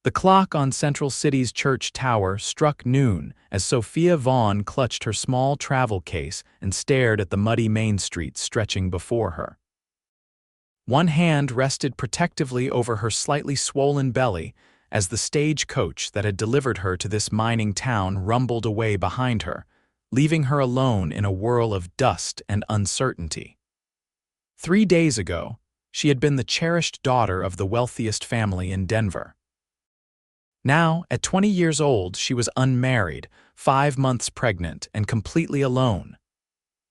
The clock on Central City's church tower struck noon as Sophia Vaughn clutched her small travel case and stared at the muddy Main Street stretching before her. One hand rested protectively over her slightly swollen belly as the stagecoach that had delivered her to this mining town rumbled away behind her, leaving her alone in a whirl of dust and uncertainty. 3 days ago, she had been the cherished daughter of the wealthiest family in Denver. Now, at 20 years old, she was unmarried, 5 months pregnant, and completely alone.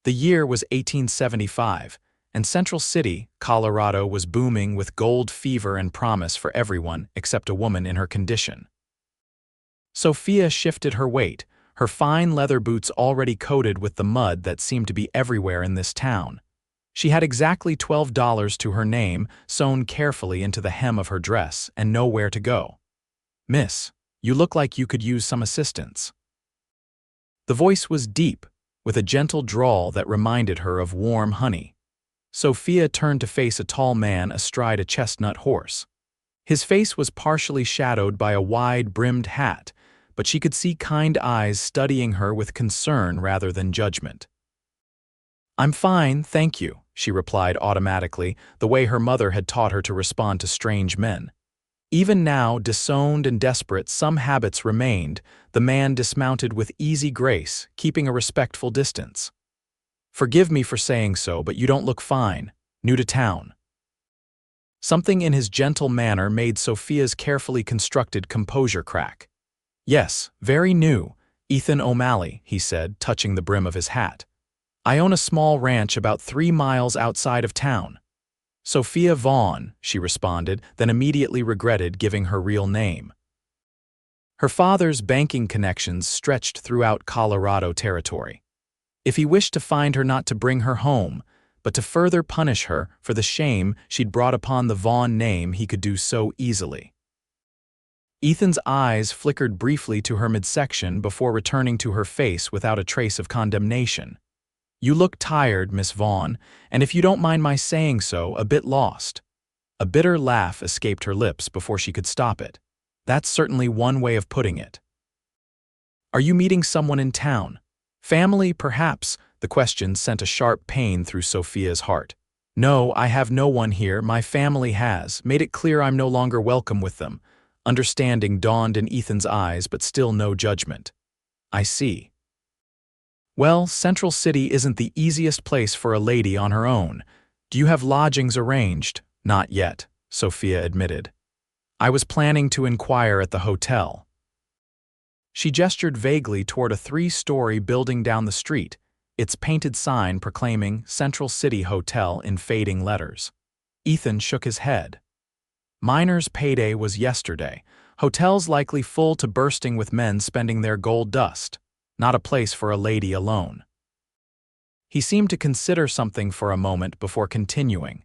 The year was 1875, and Central City, Colorado, was booming with gold fever and promise for everyone except a woman in her condition. Sophia shifted her weight, her fine leather boots already coated with the mud that seemed to be everywhere in this town. She had exactly $12 to her name sewn carefully into the hem of her dress and nowhere to go. "Miss, you look like you could use some assistance." The voice was deep, with a gentle drawl that reminded her of warm honey. Sophia turned to face a tall man astride a chestnut horse. His face was partially shadowed by a wide-brimmed hat, but she could see kind eyes studying her with concern rather than judgment. "I'm fine, thank you," she replied automatically, the way her mother had taught her to respond to strange men. Even now, disowned and desperate, some habits remained. The man dismounted with easy grace, keeping a respectful distance. "Forgive me for saying so, but you don't look fine. New to town." Something in his gentle manner made Sophia's carefully constructed composure crack. "Yes, very new. Ethan O'Malley," he said, touching the brim of his hat. "I own a small ranch about 3 miles outside of town." "Sophia Vaughn," she responded, then immediately regretted giving her real name. Her father's banking connections stretched throughout Colorado territory. If he wished to find her, not to bring her home, but to further punish her for the shame she'd brought upon the Vaughn name, he could do so easily. Ethan's eyes flickered briefly to her midsection before returning to her face without a trace of condemnation. "You look tired, Miss Vaughn, and if you don't mind my saying so, a bit lost." A bitter laugh escaped her lips before she could stop it. "That's certainly one way of putting it." "Are you meeting someone in town? Family, perhaps?" The question sent a sharp pain through Sophia's heart. "No, I have no one here. My family has made it clear I'm no longer welcome with them." Understanding dawned in Ethan's eyes, but still no judgment. "I see. Well, Central City isn't the easiest place for a lady on her own. Do you have lodgings arranged?" "Not yet," Sophia admitted. "I was planning to inquire at the hotel." She gestured vaguely toward a 3-story building down the street, its painted sign proclaiming Central City Hotel in fading letters. Ethan shook his head. "Miners' payday was yesterday. Hotels likely full to bursting with men spending their gold dust. Not a place for a lady alone." He seemed to consider something for a moment before continuing.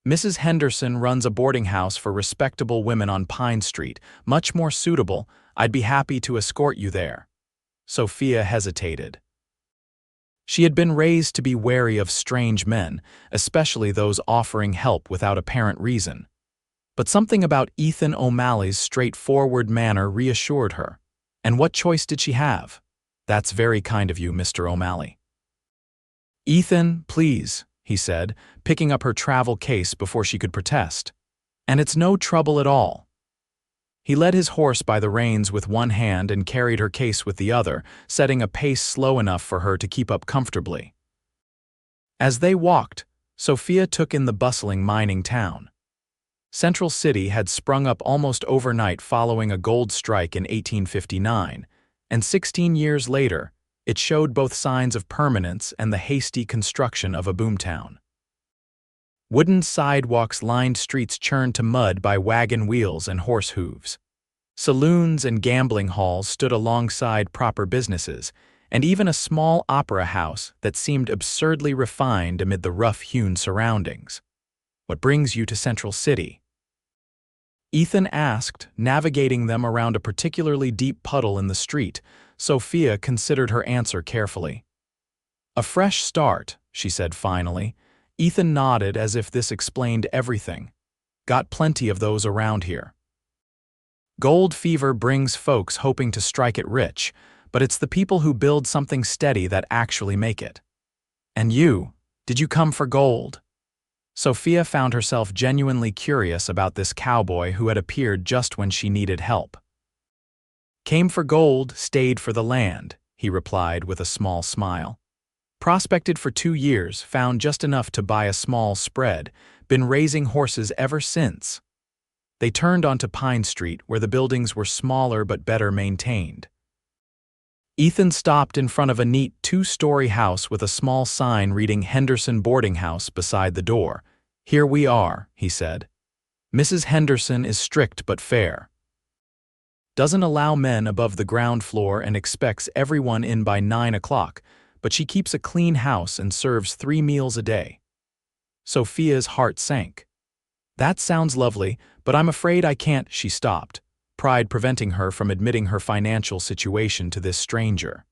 "Mrs. Henderson runs a boarding house for respectable women on Pine Street, much more suitable. I'd be happy to escort you there." Sophia hesitated. She had been raised to be wary of strange men, especially those offering help without apparent reason. But something about Ethan O'Malley's straightforward manner reassured her. And what choice did she have? "That's very kind of you, Mr. O'Malley." "Ethan, please," he said, picking up her travel case before she could protest. "And it's no trouble at all." He led his horse by the reins with one hand and carried her case with the other, setting a pace slow enough for her to keep up comfortably. As they walked, Sophia took in the bustling mining town. Central City had sprung up almost overnight following a gold strike in 1859, and 16 years later, it showed both signs of permanence and the hasty construction of a boomtown. Wooden sidewalks lined streets churned to mud by wagon wheels and horse hooves. Saloons and gambling halls stood alongside proper businesses, and even a small opera house that seemed absurdly refined amid the rough-hewn surroundings. "What brings you to Central City?" Ethan asked, navigating them around a particularly deep puddle in the street. Sophia considered her answer carefully. "A fresh start," she said finally. Ethan nodded as if this explained everything. "Got plenty of those around here." Gold fever brings folks hoping to strike it rich, but it's the people who build something steady that actually make it. And you, did you come for gold? Sophia found herself genuinely curious about this cowboy who had appeared just when she needed help. Came for gold, stayed for the land, he replied with a small smile. Prospected for 2 years, found just enough to buy a small spread, been raising horses ever since. They turned onto Pine Street, where the buildings were smaller but better maintained. Ethan stopped in front of a neat 2-story house with a small sign reading Henderson Boarding House beside the door. "Here we are," he said. "Mrs. Henderson is strict but fair. Doesn't allow men above the ground floor and expects everyone in by 9 o'clock, but she keeps a clean house and serves 3 meals a day." Sophia's heart sank. "That sounds lovely, but I'm afraid I can't," she stopped, pride preventing her from admitting her financial situation to this stranger.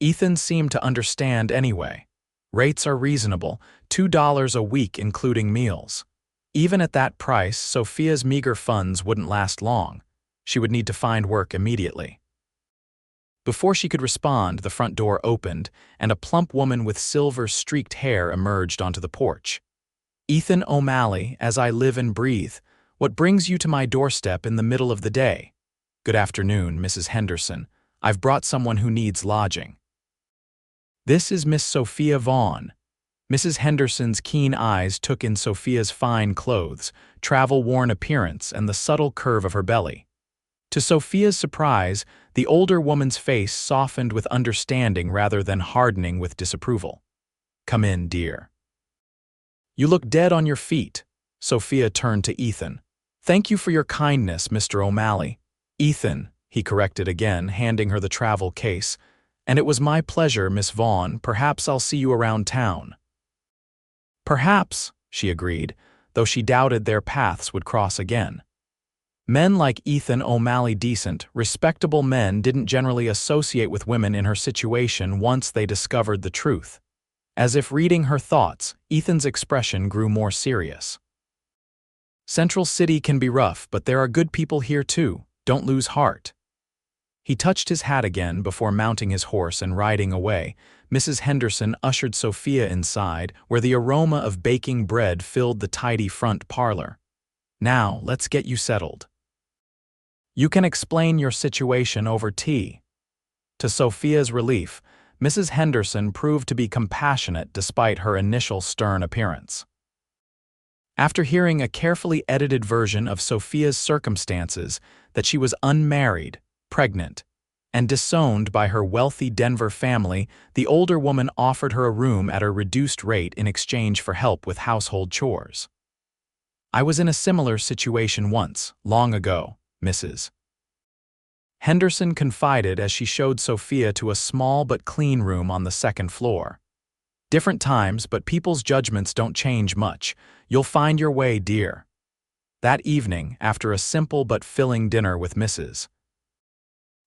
Ethan seemed to understand anyway. Rates are reasonable, $2 a week including meals. Even at that price, Sophia's meager funds wouldn't last long. She would need to find work immediately. Before she could respond, the front door opened, and a plump woman with silver-streaked hair emerged onto the porch. "Ethan O'Malley, as I live and breathe. What brings you to my doorstep in the middle of the day?" "Good afternoon, Mrs. Henderson. I've brought someone who needs lodging." "This is Miss Sophia Vaughn." Mrs. Henderson's keen eyes took in Sophia's fine clothes, travel-worn appearance, and the subtle curve of her belly. To Sophia's surprise, the older woman's face softened with understanding rather than hardening with disapproval. "Come in, dear." "You look dead on your feet." Sophia turned to Ethan. "Thank you for your kindness, Mr. O'Malley." "Ethan," he corrected again, handing her the travel case. "And it was my pleasure, Miss Vaughn. Perhaps I'll see you around town." "Perhaps," she agreed, though she doubted their paths would cross again. Men like Ethan O'Malley, decent, respectable men, didn't generally associate with women in her situation once they discovered the truth. As if reading her thoughts, Ethan's expression grew more serious. "Central City can be rough, but there are good people here too. Don't lose heart." He touched his hat again before mounting his horse and riding away. Mrs. Henderson ushered Sophia inside, where the aroma of baking bread filled the tidy front parlor. "Now, let's get you settled. You can explain your situation over tea." To Sophia's relief, Mrs. Henderson proved to be compassionate despite her initial stern appearance. After hearing a carefully edited version of Sophia's circumstances, that she was unmarried, pregnant, and disowned by her wealthy Denver family, the older woman offered her a room at a reduced rate in exchange for help with household chores. "I was in a similar situation once, long ago, Mrs. Henderson confided as she showed Sophia to a small but clean room on the 2nd floor. "Different times, but people's judgments don't change much. You'll find your way, dear." That evening, after a simple but filling dinner with Mrs.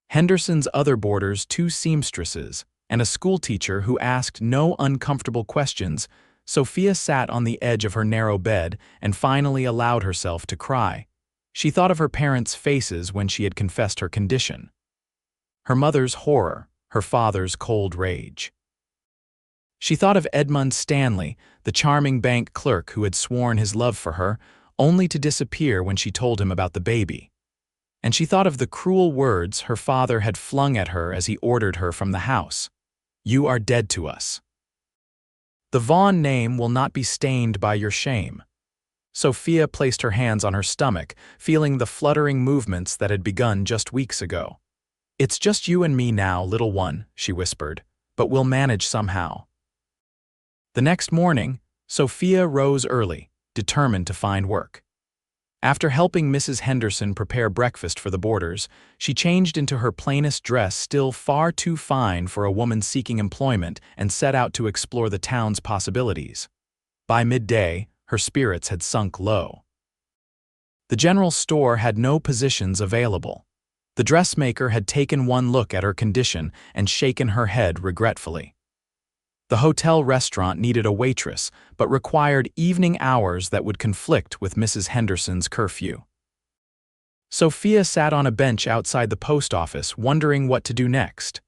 Henderson's other boarders, 2 seamstresses, and a schoolteacher who asked no uncomfortable questions, Sophia sat on the edge of her narrow bed and finally allowed herself to cry. She thought of her parents' faces when she had confessed her condition. Her mother's horror, her father's cold rage. She thought of Edmund Stanley, the charming bank clerk who had sworn his love for her, only to disappear when she told him about the baby. And she thought of the cruel words her father had flung at her as he ordered her from the house. "You are dead to us. The Vaughn name will not be stained by your shame." Sophia placed her hands on her stomach, feeling the fluttering movements that had begun just weeks ago. "It's just you and me now, little one," she whispered, "but we'll manage somehow." The next morning, Sophia rose early, determined to find work. After helping Mrs. Henderson prepare breakfast for the boarders, she changed into her plainest dress, still far too fine for a woman seeking employment, and set out to explore the town's possibilities. By midday, her spirits had sunk low. The general store had no positions available. The dressmaker had taken one look at her condition and shaken her head regretfully. The hotel restaurant needed a waitress, but required evening hours that would conflict with Mrs. Henderson's curfew. Sophia sat on a bench outside the post office, wondering what to do next.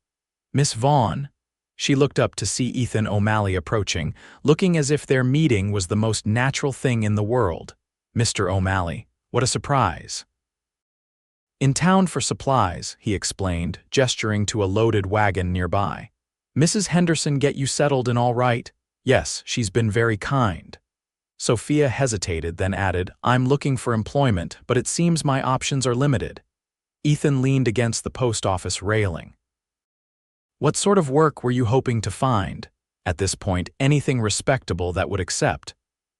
Miss Vaughn. She looked up to see Ethan O'Malley approaching, looking as if their meeting was the most natural thing in the world. Mr. O'Malley, what a surprise. In town for supplies, he explained, gesturing to a loaded wagon nearby. Mrs. Henderson get you settled and all right? Yes, she's been very kind. Sophia hesitated, then added, I'm looking for employment, but it seems my options are limited. Ethan leaned against the post office railing. What sort of work were you hoping to find? At this point, anything respectable that would accept.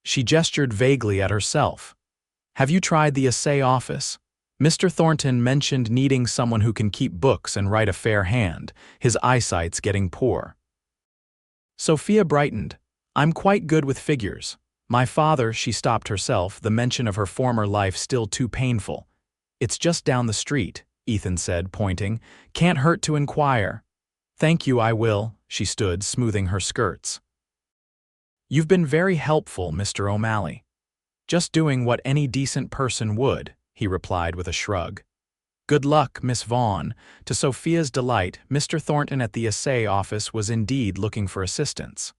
She gestured vaguely at herself. Have you tried the assay office? Mr. Thornton mentioned needing someone who can keep books and write a fair hand. His eyesight's getting poor. Sophia brightened. I'm quite good with figures. My father, she stopped herself, the mention of her former life still too painful. It's just down the street, Ethan said, pointing. Can't hurt to inquire. Thank you, I will, she stood, smoothing her skirts. You've been very helpful, Mr. O'Malley. Just doing what any decent person would, he replied with a shrug. Good luck, Miss Vaughn. To Sophia's delight, Mr. Thornton at the assay office was indeed looking for assistance.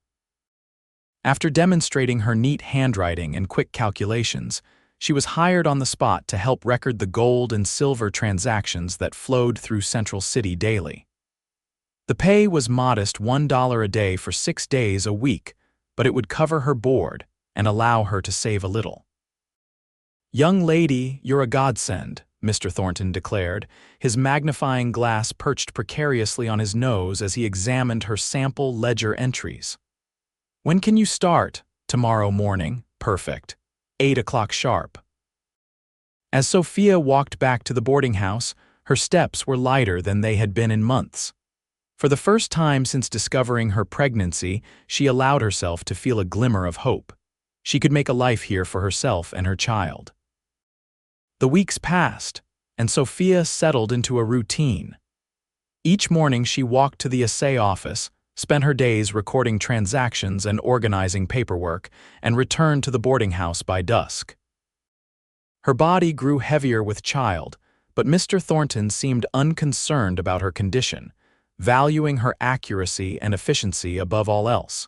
After demonstrating her neat handwriting and quick calculations, she was hired on the spot to help record the gold and silver transactions that flowed through Central City daily. The pay was modest $1 a day for 6 days a week, but it would cover her board and allow her to save a little. Young lady, you're a godsend, Mr. Thornton declared, his magnifying glass perched precariously on his nose as he examined her sample ledger entries. When can you start? Tomorrow morning. Perfect. 8 o'clock sharp. As Sophia walked back to the boarding house, her steps were lighter than they had been in months. For the first time since discovering her pregnancy, she allowed herself to feel a glimmer of hope. She could make a life here for herself and her child. The weeks passed, and Sophia settled into a routine. Each morning she walked to the assay office, spent her days recording transactions and organizing paperwork, and returned to the boarding house by dusk. Her body grew heavier with child, but Mr. Thornton seemed unconcerned about her condition, valuing her accuracy and efficiency above all else.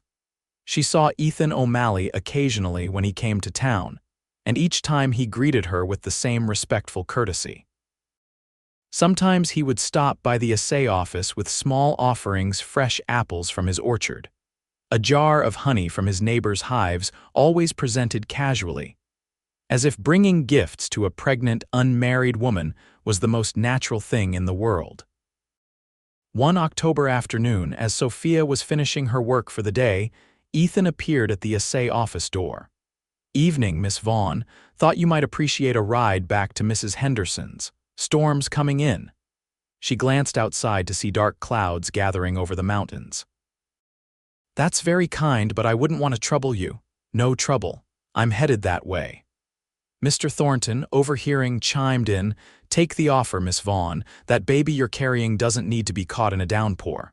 She saw Ethan O'Malley occasionally when he came to town, and each time he greeted her with the same respectful courtesy. Sometimes he would stop by the assay office with small offerings, fresh apples from his orchard. A jar of honey from his neighbor's hives, always presented casually, as if bringing gifts to a pregnant, unmarried woman was the most natural thing in the world. One October afternoon, as Sophia was finishing her work for the day, Ethan appeared at the assay office door. Evening, Miss Vaughn. Thought you might appreciate a ride back to Mrs. Henderson's. Storm's coming in. She glanced outside to see dark clouds gathering over the mountains. That's very kind, but I wouldn't want to trouble you. No trouble. I'm headed that way. Mr. Thornton, overhearing, chimed in, Take the offer, Miss Vaughn. That baby you're carrying doesn't need to be caught in a downpour.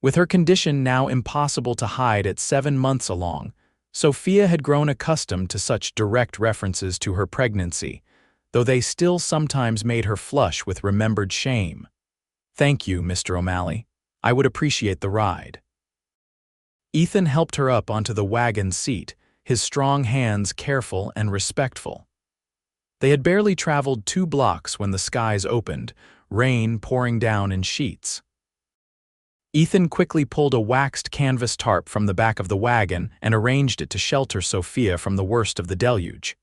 With her condition now impossible to hide at 7 months along, Sophia had grown accustomed to such direct references to her pregnancy, though they still sometimes made her flush with remembered shame. Thank you, Mr. O'Malley. I would appreciate the ride. Ethan helped her up onto the wagon seat, his strong hands careful and respectful. They had barely traveled 2 blocks when the skies opened, rain pouring down in sheets. Ethan quickly pulled a waxed canvas tarp from the back of the wagon and arranged it to shelter Sophia from the worst of the deluge.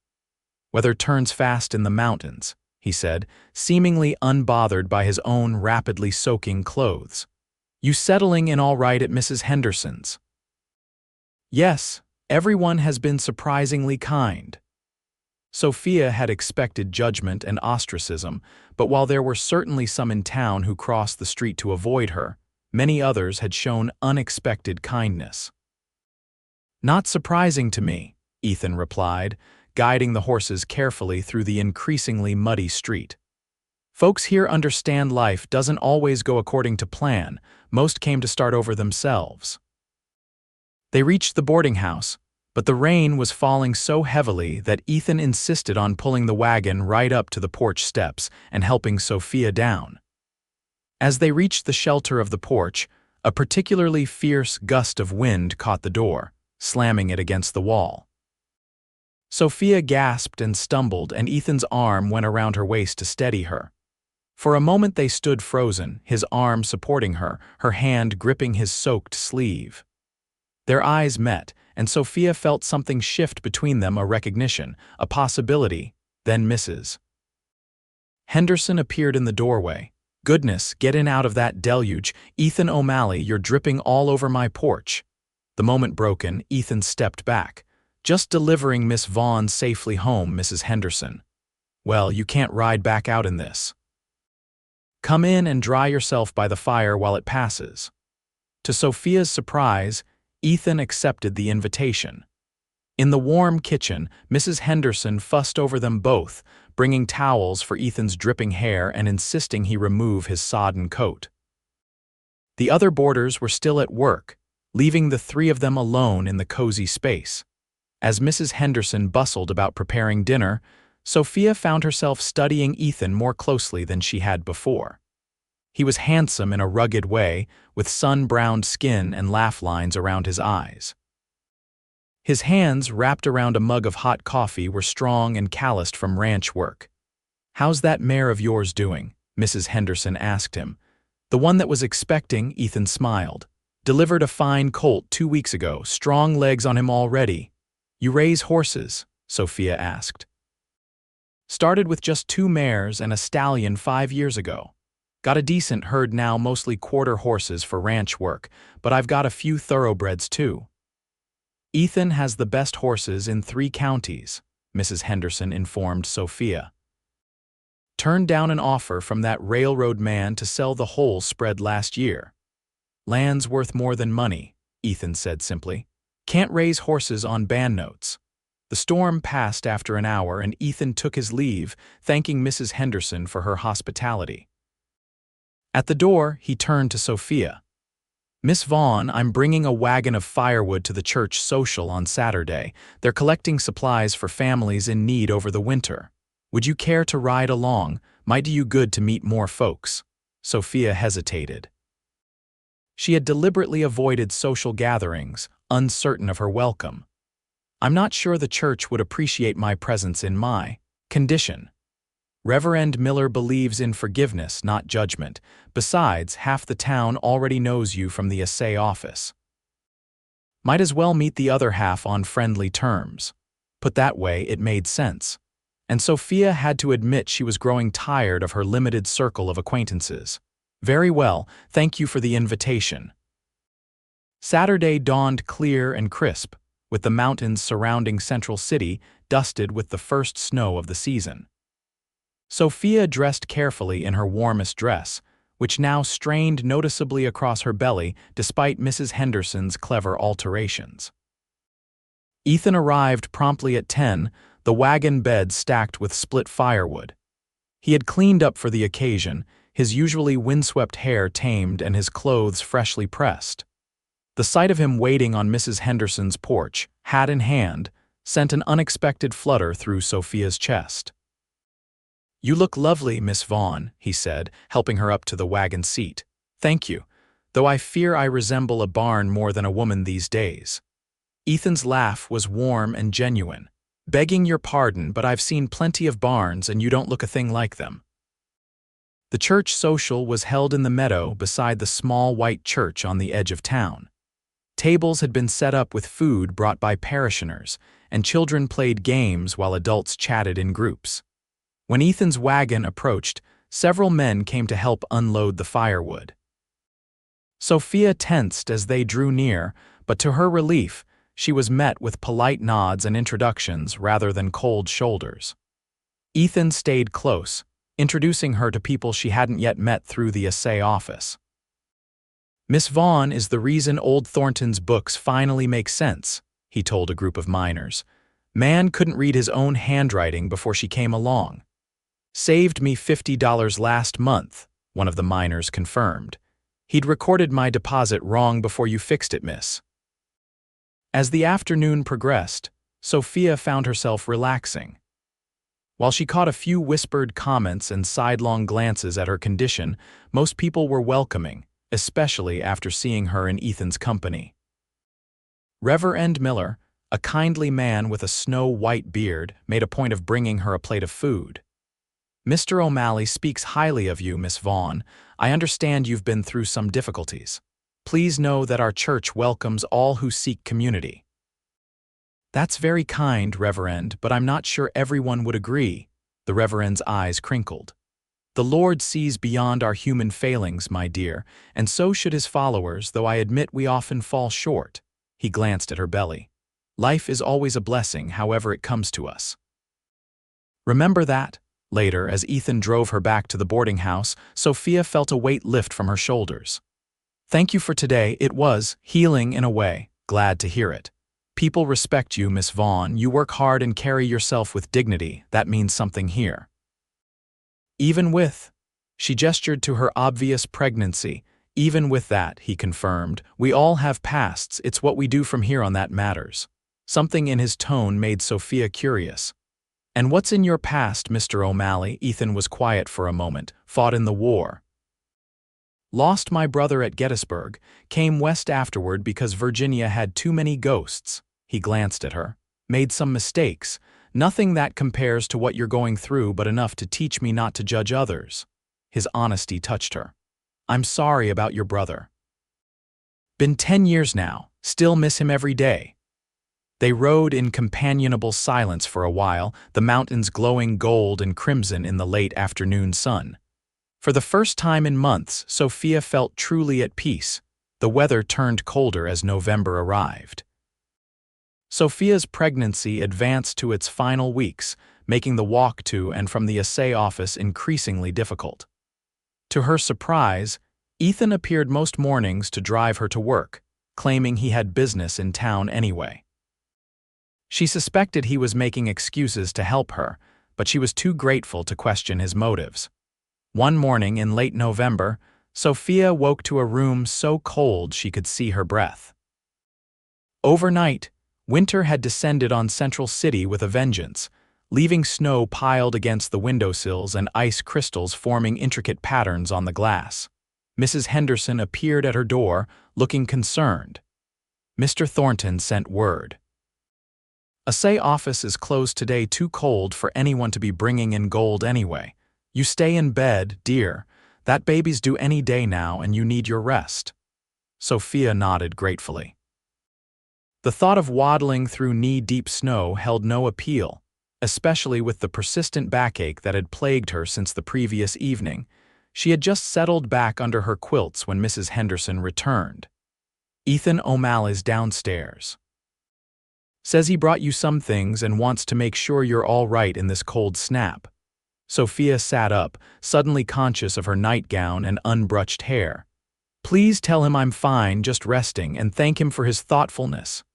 Weather turns fast in the mountains, he said, seemingly unbothered by his own rapidly soaking clothes. You settling in all right at Mrs. Henderson's? Yes, everyone has been surprisingly kind. Sophia had expected judgment and ostracism, but while there were certainly some in town who crossed the street to avoid her, many others had shown unexpected kindness. Not surprising to me, Ethan replied, guiding the horses carefully through the increasingly muddy street. Folks here understand life doesn't always go according to plan. Most came to start over themselves. They reached the boarding house, But the rain was falling so heavily that Ethan insisted on pulling the wagon right up to the porch steps and helping Sophia down. As they reached the shelter of the porch, a particularly fierce gust of wind caught the door, slamming it against the wall. Sophia gasped and stumbled, and Ethan's arm went around her waist to steady her. For a moment they stood frozen, his arm supporting her, her hand gripping his soaked sleeve. Their eyes met, and Sophia felt something shift between them, a recognition, a possibility, then Mrs. Henderson appeared in the doorway. "Goodness, get in out of that deluge. Ethan O'Malley, you're dripping all over my porch." The moment broken, Ethan stepped back. "Just delivering Miss Vaughn safely home, Mrs. Henderson." "Well, you can't ride back out in this. Come in and dry yourself by the fire while it passes." To Sophia's surprise, Ethan accepted the invitation. In the warm kitchen, Mrs. Henderson fussed over them both, bringing towels for Ethan's dripping hair and insisting he remove his sodden coat. The other boarders were still at work, leaving the three of them alone in the cozy space. As Mrs. Henderson bustled about preparing dinner, Sophia found herself studying Ethan more closely than she had before. He was handsome in a rugged way, with sun-browned skin and laugh lines around his eyes. His hands, wrapped around a mug of hot coffee, were strong and calloused from ranch work. "How's that mare of yours doing?" Mrs. Henderson asked him. "The one that was expecting," Ethan smiled. "Delivered a fine colt 2 weeks ago, strong legs on him already." "You raise horses?" Sophia asked. "Started with just 2 mares and a stallion 5 years ago. Got a decent herd now, mostly quarter horses for ranch work, but I've got a few thoroughbreds too." "Ethan has the best horses in 3 counties, Mrs. Henderson informed Sophia. "Turned down an offer from that railroad man to sell the whole spread last year." "Land's worth more than money," Ethan said simply. "Can't raise horses on band notes." The storm passed after an hour, and Ethan took his leave, thanking Mrs. Henderson for her hospitality. At the door, he turned to Sophia. "Miss Vaughn, I'm bringing a wagon of firewood to the church social on Saturday. They're collecting supplies for families in need over the winter. Would you care to ride along? Might do you good to meet more folks." Sophia hesitated. She had deliberately avoided social gatherings, uncertain of her welcome. "I'm not sure the church would appreciate my presence in my condition. Reverend Miller believes in forgiveness, not judgment. Besides, half the town already knows you from the assay office. Might as well meet the other half on friendly terms." Put that way, it made sense. And Sophia had to admit she was growing tired of her limited circle of acquaintances. "Very well, thank you for the invitation." Saturday dawned clear and crisp, with the mountains surrounding Central City dusted with the first snow of the season. Sophia dressed carefully in her warmest dress, which now strained noticeably across her belly despite Mrs. Henderson's clever alterations. Ethan arrived promptly at 10, the wagon bed stacked with split firewood. He had cleaned up for the occasion, his usually windswept hair tamed and his clothes freshly pressed. The sight of him waiting on Mrs. Henderson's porch, hat in hand, sent an unexpected flutter through Sophia's chest. "You look lovely, Miss Vaughn," he said, helping her up to the wagon seat. "Thank you, though I fear I resemble a barn more than a woman these days." Ethan's laugh was warm and genuine. "Begging your pardon, but I've seen plenty of barns and you don't look a thing like them." The church social was held in the meadow beside the small white church on the edge of town. Tables had been set up with food brought by parishioners, and children played games while adults chatted in groups. When Ethan's wagon approached, several men came to help unload the firewood. Sophia tensed as they drew near, but to her relief, she was met with polite nods and introductions rather than cold shoulders. Ethan stayed close, introducing her to people she hadn't yet met through the assay office. "Miss Vaughn is the reason Old Thornton's books finally make sense," he told a group of miners. "Man couldn't read his own handwriting before she came along. Saved me $50 last month," one of the miners confirmed. "He'd recorded my deposit wrong before you fixed it, miss." As the afternoon progressed, Sophia found herself relaxing. While she caught a few whispered comments and sidelong glances at her condition, most people were welcoming, especially after seeing her in Ethan's company. Reverend Miller, a kindly man with a snow-white beard, made a point of bringing her a plate of food. "Mr. O'Malley speaks highly of you, Miss Vaughn. I understand you've been through some difficulties. Please know that our church welcomes all who seek community." "That's very kind, Reverend, but I'm not sure everyone would agree." The Reverend's eyes crinkled. "The Lord sees beyond our human failings, my dear, and so should his followers, though I admit we often fall short." He glanced at her belly. "Life is always a blessing, however it comes to us. Remember that." Later, as Ethan drove her back to the boarding house, Sophia felt a weight lift from her shoulders. "Thank you for today. It was healing in a way. Glad to hear it. People respect you, Miss Vaughn. You work hard and carry yourself with dignity. That means something here." "Even with," she gestured to her obvious pregnancy. "Even with that," he confirmed, "we all have pasts. It's what we do from here on that matters." Something in his tone made Sophia curious. "And what's in your past, Mr. O'Malley?" Ethan was quiet for a moment. "Fought in the war. Lost my brother at Gettysburg. Came west afterward because Virginia had too many ghosts." He glanced at her. "Made some mistakes. Nothing that compares to what you're going through, but enough to teach me not to judge others." His honesty touched her. "I'm sorry about your brother. Been 10 years now. Still miss him every day." They rode in companionable silence for a while, the mountains glowing gold and crimson in the late afternoon sun. For the first time in months, Sophia felt truly at peace. The weather turned colder as November arrived. Sophia's pregnancy advanced to its final weeks, making the walk to and from the assay office increasingly difficult. To her surprise, Ethan appeared most mornings to drive her to work, claiming he had business in town anyway. She suspected he was making excuses to help her, but she was too grateful to question his motives. One morning in late November, Sophia woke to a room so cold she could see her breath. Overnight, winter had descended on Central City with a vengeance, leaving snow piled against the windowsills and ice crystals forming intricate patterns on the glass. Mrs. Henderson appeared at her door, looking concerned. "Mr. Thornton sent word. Assay office is closed today. Too cold for anyone to be bringing in gold anyway. You stay in bed, dear. That baby's due any day now and you need your rest." Sophia nodded gratefully. The thought of waddling through knee-deep snow held no appeal, especially with the persistent backache that had plagued her since the previous evening. She had just settled back under her quilts when Mrs. Henderson returned. "Ethan O'Malley's downstairs. Says he brought you some things and wants to make sure you're all right in this cold snap." Sophia sat up, suddenly conscious of her nightgown and unbrushed hair. "Please tell him I'm fine, just resting, and thank him for his thoughtfulness."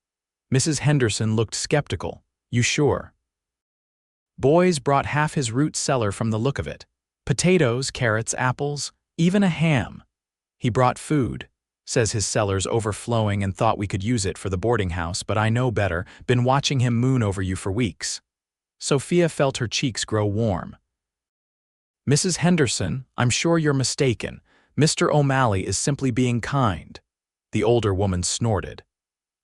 Mrs. Henderson looked skeptical. "You sure?" "Boys brought half his root cellar from the look of it. Potatoes, carrots, apples, even a ham. He brought food. Says his cellar's overflowing and thought we could use it for the boarding house, but I know better. Been watching him moon over you for weeks." Sophia felt her cheeks grow warm. "Mrs. Henderson, I'm sure you're mistaken. Mr. O'Malley is simply being kind." The older woman snorted.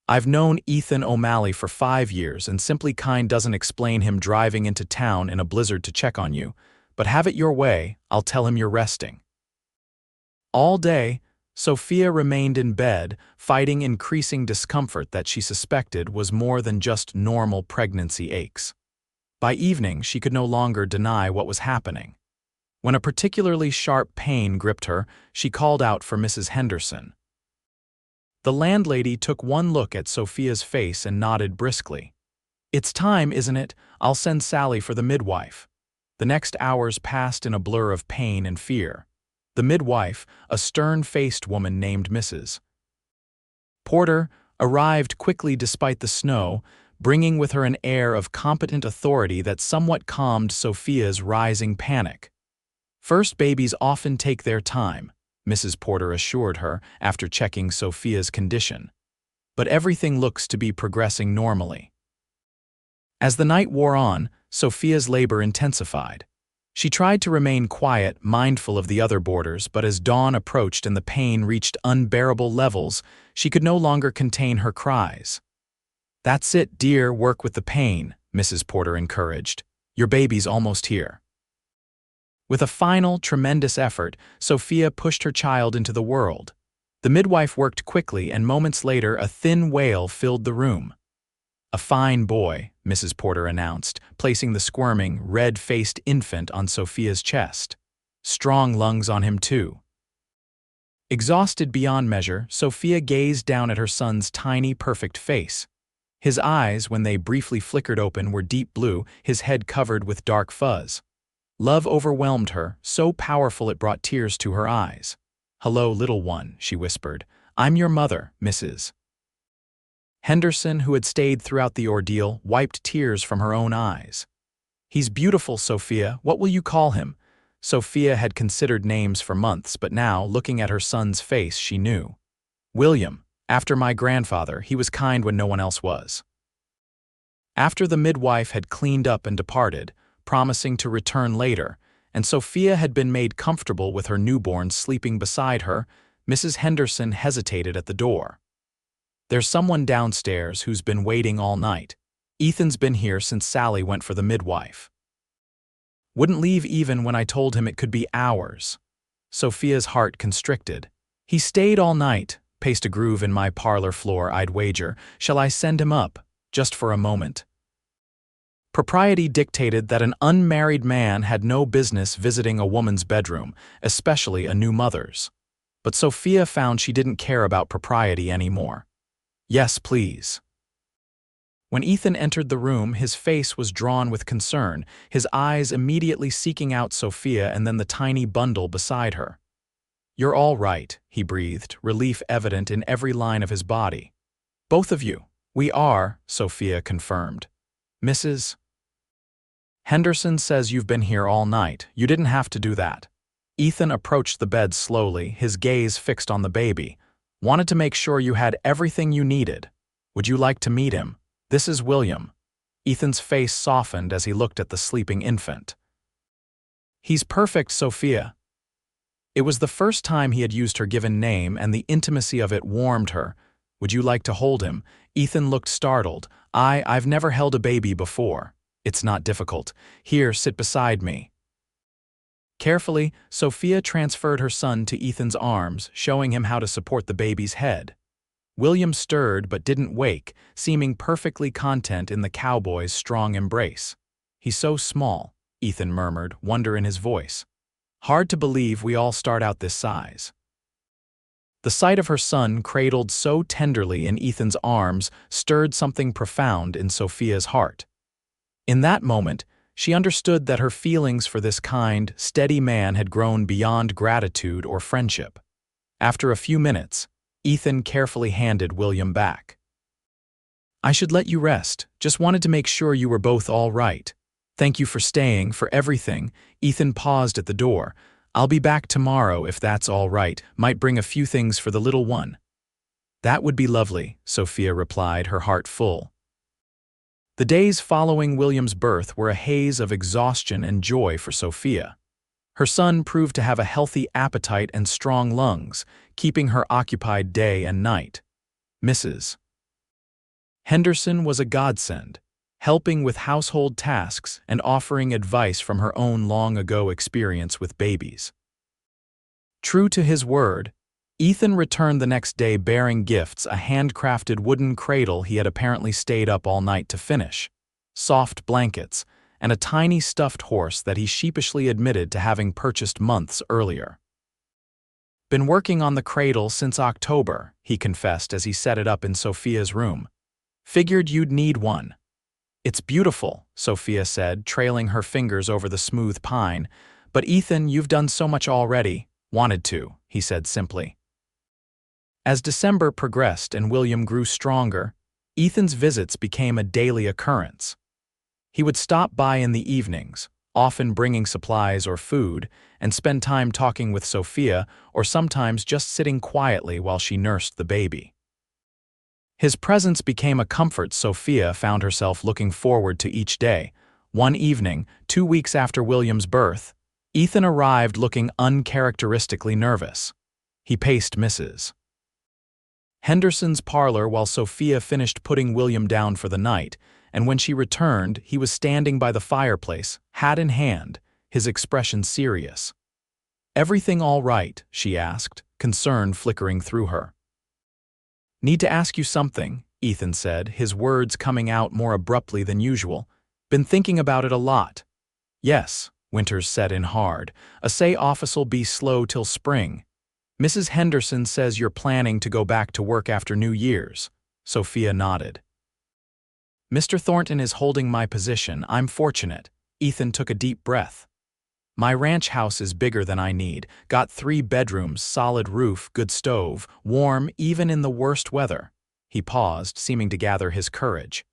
"I've known Ethan O'Malley for 5 years, and simply kind doesn't explain him driving into town in a blizzard to check on you. But have it your way, I'll tell him you're resting." All day, Sophia remained in bed, fighting increasing discomfort that she suspected was more than just normal pregnancy aches. By evening, she could no longer deny what was happening. When a particularly sharp pain gripped her, she called out for Mrs. Henderson. The landlady took one look at Sophia's face and nodded briskly. "It's time, isn't it? I'll send Sally for the midwife." The next hours passed in a blur of pain and fear. The midwife, a stern-faced woman named Mrs. Porter, arrived quickly despite the snow, bringing with her an air of competent authority that somewhat calmed Sophia's rising panic. "First babies often take their time," Mrs. Porter assured her after checking Sophia's condition. but everything looks to be progressing normally. As the night wore on, Sophia's labor intensified. She tried to remain quiet, mindful of the other boarders, but as dawn approached and the pain reached unbearable levels, she could no longer contain her cries. "That's it, dear, work with the pain," Mrs. Porter encouraged. "Your baby's almost here." With a final, tremendous effort, Sophia pushed her child into the world. The midwife worked quickly, and moments later a thin wail filled the room. "A fine boy," Mrs. Porter announced, placing the squirming, red-faced infant on Sophia's chest. "Strong lungs on him, too." Exhausted beyond measure, Sophia gazed down at her son's tiny, perfect face. His eyes, when they briefly flickered open, were deep blue, his head covered with dark fuzz. Love overwhelmed her, so powerful it brought tears to her eyes. "Hello, little one," she whispered. "I'm your mother, Mrs." Henderson, who had stayed throughout the ordeal, wiped tears from her own eyes. "He's beautiful, Sophia. What will you call him?" Sophia had considered names for months, but now, looking at her son's face, she knew. "William, after my grandfather. He was kind when no one else was." After the midwife had cleaned up and departed, promising to return later, and Sophia had been made comfortable with her newborn sleeping beside her, Mrs. Henderson hesitated at the door. "There's someone downstairs who's been waiting all night. Ethan's been here since Sally went for the midwife. Wouldn't leave even when I told him it could be hours." Sophia's heart constricted. "He stayed all night, paced a groove in my parlor floor, I'd wager. Shall I send him up, just for a moment?" Propriety dictated that an unmarried man had no business visiting a woman's bedroom, especially a new mother's. But Sophia found she didn't care about propriety anymore. "Yes, please." When Ethan entered the room, his face was drawn with concern, his eyes immediately seeking out Sophia and then the tiny bundle beside her. "You're all right," he breathed, relief evident in every line of his body. "Both of you." "We are," Sophia confirmed. "Mrs. Henderson says you've been here all night. You didn't have to do that." Ethan approached the bed slowly, his gaze fixed on the baby. "Wanted to make sure you had everything you needed. Would you like to meet him? This is William." Ethan's face softened as he looked at the sleeping infant. "He's perfect, Sophia." It was the first time he had used her given name, and the intimacy of it warmed her. "Would you like to hold him?" Ethan looked startled. I've never held a baby before." "It's not difficult. Here, sit beside me." Carefully, Sophia transferred her son to Ethan's arms, showing him how to support the baby's head. William stirred but didn't wake, seeming perfectly content in the cowboy's strong embrace. "He's so small," Ethan murmured, wonder in his voice. "Hard to believe we all start out this size." The sight of her son cradled so tenderly in Ethan's arms stirred something profound in Sophia's heart. In that moment, she understood that her feelings for this kind, steady man had grown beyond gratitude or friendship. After a few minutes, Ethan carefully handed William back. "I should let you rest. Just wanted to make sure you were both all right. Thank you for staying, for everything." Ethan paused at the door. "I'll be back tomorrow if that's all right. Might bring a few things for the little one." "That would be lovely," Sophia replied, her heart full. The days following William's birth were a haze of exhaustion and joy for Sophia. Her son proved to have a healthy appetite and strong lungs, keeping her occupied day and night. Mrs. Henderson was a godsend, helping with household tasks and offering advice from her own long-ago experience with babies. True to his word, Ethan returned the next day bearing gifts, a handcrafted wooden cradle he had apparently stayed up all night to finish, soft blankets, and a tiny stuffed horse that he sheepishly admitted to having purchased months earlier. "Been working on the cradle since October," he confessed as he set it up in Sophia's room. "Figured you'd need one." "It's beautiful," Sophia said, trailing her fingers over the smooth pine. "But Ethan, you've done so much already." "Wanted to," he said simply. As December progressed and William grew stronger, Ethan's visits became a daily occurrence. He would stop by in the evenings, often bringing supplies or food, and spend time talking with Sophia or sometimes just sitting quietly while she nursed the baby. His presence became a comfort Sophia found herself looking forward to each day. One evening, 2 weeks after William's birth, Ethan arrived looking uncharacteristically nervous. He paced Mrs. Henderson's parlor while Sophia finished putting William down for the night, and when she returned, he was standing by the fireplace, hat in hand, his expression serious. "Everything all right?" she asked, concern flickering through her. "Need to ask you something," Ethan said, his words coming out more abruptly than usual. "Been thinking about it a lot." "Yes," Winters set in hard. "A say office'll be slow till spring. Mrs. Henderson says you're planning to go back to work after New Year's." Sophia nodded. "Mr. Thornton is holding my position. I'm fortunate." Ethan took a deep breath. "My ranch house is bigger than I need. Got 3 bedrooms, solid roof, good stove, warm even in the worst weather." He paused, seeming to gather his courage.